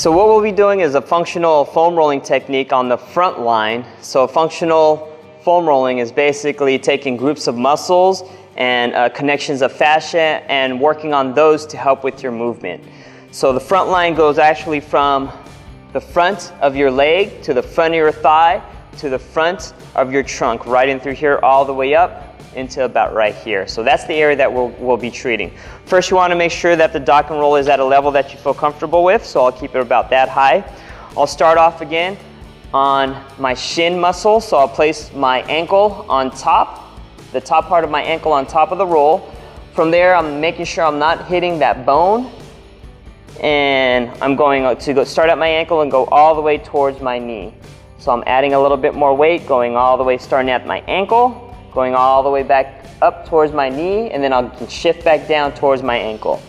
So what we'll be doing is a functional foam rolling technique on the front line. So functional foam rolling is basically taking groups of muscles and connections of fascia and working on those to help with your movement. So the front line goes actually from the front of your leg to the front of your thigh to the front of your trunk, right in through here all the way up into about right here. So that's the area that we'll be treating. First, you want to make sure that the dock and roll is at a level that you feel comfortable with, so I'll keep it about that high. I'll start off again on my shin muscle, so I'll place my ankle on top, the top part of my ankle on top of the roll. From there, I'm making sure I'm not hitting that bone, and I'm going to start at my ankle and go all the way towards my knee. So I'm adding a little bit more weight, going all the way, starting at my ankle, going all the way back up towards my knee, and then I'll shift back down towards my ankle.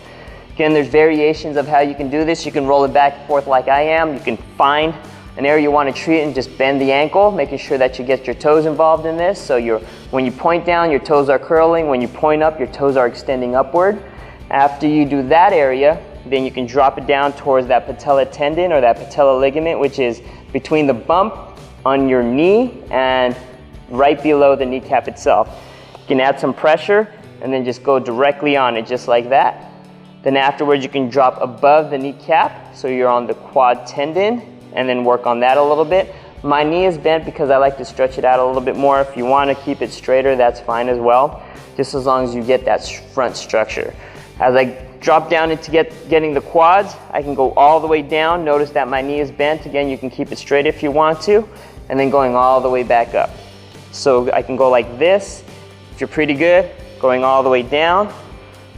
Again, there's variations of how you can do this. You can roll it back and forth like I am. You can find an area you want to treat and just bend the ankle, making sure that you get your toes involved in this. So when you point down, your toes are curling. When you point up, your toes are extending upward. After you do that area, then you can drop it down towards that patella tendon or that patella ligament, which is between the bump on your knee and right below the kneecap itself. You can add some pressure and then just go directly on it, just like that. Then afterwards, you can drop above the kneecap, so you're on the quad tendon, and then work on that a little bit. My knee is bent because I like to stretch it out a little bit more. If you want to keep it straighter, that's fine as well, just as long as you get that front structure. As I drop down into getting the quads, I can go all the way down. Notice that my knee is bent. Again, you can keep it straight if you want to, and then going all the way back up. So I can go like this, if you're pretty good, going all the way down,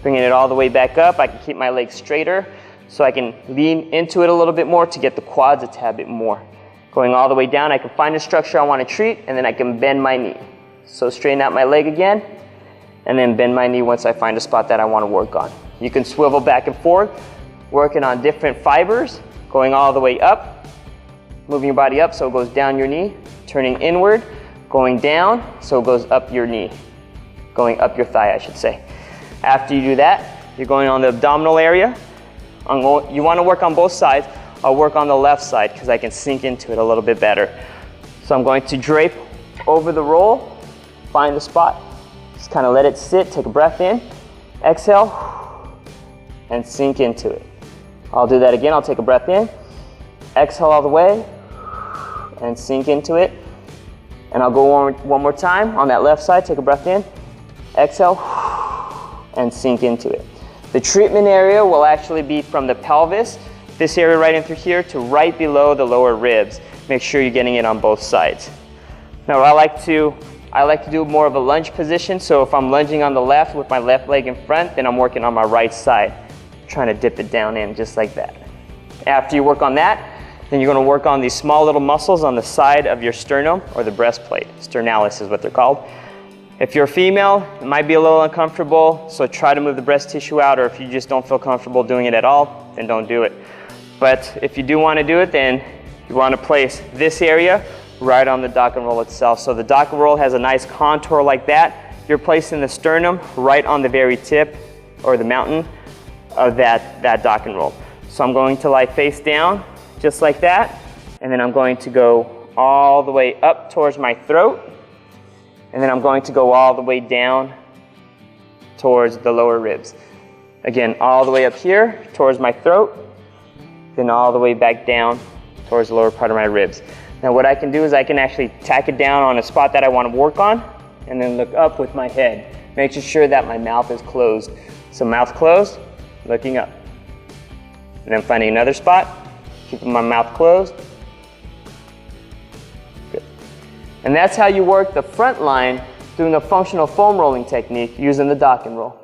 bringing it all the way back up. I can keep my legs straighter, so I can lean into it a little bit more to get the quads a tad bit more. Going all the way down, I can find a structure I want to treat, and then I can bend my knee. So straighten out my leg again, and then bend my knee once I find a spot that I want to work on. You can swivel back and forth, working on different fibers, going all the way up, moving your body up so it goes down your knee, turning inward, going down so it goes up your knee, going up your thigh, I should say. After you do that, you're going on the abdominal area. You want to work on both sides. I'll work on the left side because I can sink into it a little bit better. So I'm going to drape over the roll, find the spot, just kind of let it sit, take a breath in, exhale, and sink into it. I'll do that again. I'll take a breath in, exhale all the way, and sink into it. And I'll go one more time on that left side. Take a breath in, exhale, and sink into it. The treatment area will actually be from the pelvis, this area right in through here, to right below the lower ribs. Make sure you're getting it on both sides. Now I like to do more of a lunge position. So if I'm lunging on the left with my left leg in front, then I'm working on my right side, trying to dip it down in just like that. After you work on that, then you're going to work on these small little muscles on the side of your sternum or the breastplate. Sternalis is what they're called. If you're a female, it might be a little uncomfortable, so try to move the breast tissue out, or if you just don't feel comfortable doing it at all, then don't do it. But if you do want to do it, then you want to place this area right on the dock and roll itself. So the dock and roll has a nice contour like that. You're placing the sternum right on the very tip or the mountain of that dock and roll. So I'm going to lie face down, just like that, and then I'm going to go all the way up towards my throat, and then I'm going to go all the way down towards the lower ribs. Again, all the way up here towards my throat, then all the way back down towards the lower part of my ribs. Now what I can do is I can actually tack it down on a spot that I want to work on, and then look up with my head, making sure that my mouth is closed. So mouth closed, looking up. And then finding another spot, keeping my mouth closed. Good. And that's how you work the front line doing the functional foam rolling technique using the dock and roll.